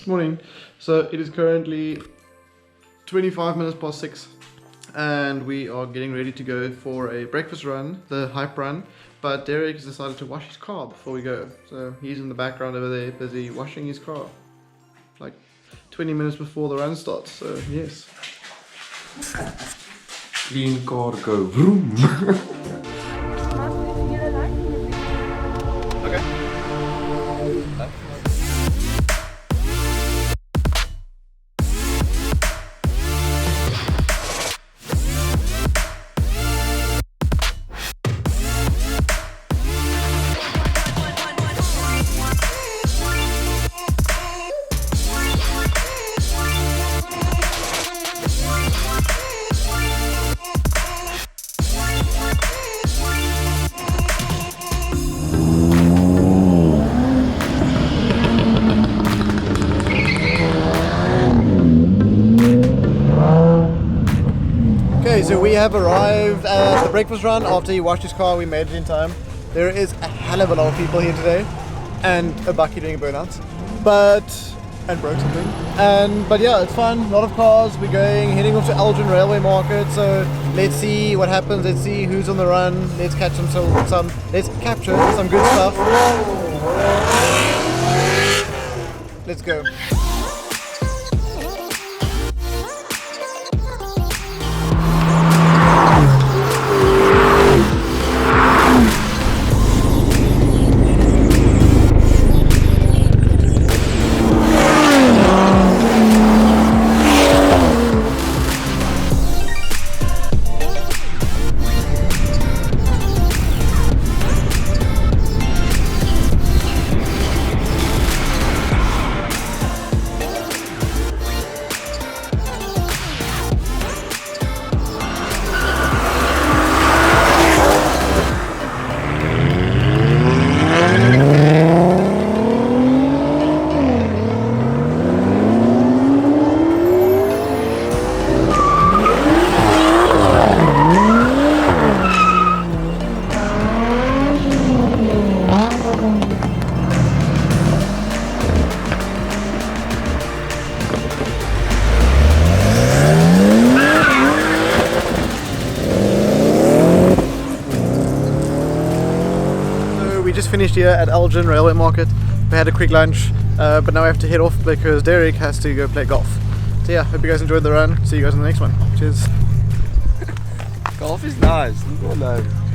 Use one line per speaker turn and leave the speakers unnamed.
Morning. So it is currently 25 minutes past 6 and we are getting ready to go for a breakfast run, the hype run, but Derick has decided to wash his car before we go. So he's in the background over there busy washing his car like 20 minutes before the run starts, so yes.
Clean car, go vroom.
Okay, so we have arrived at the breakfast run after he washed his car. We made it in time. There is a hell of a lot of people here today, and a bakkie doing a burnout, and broke something. But yeah, it's fun. A lot of cars. We're heading off to Elgin Railway Market. So let's see what happens. Let's see who's on the run. Let's capture some good stuff. Let's go. We just finished here at Elgin Railway Market. We had a quick lunch, but now we have to head off because Derick has to go play golf. So yeah, hope you guys enjoyed the run. See you guys in the next one. Cheers.
Golf is nice. Look at that.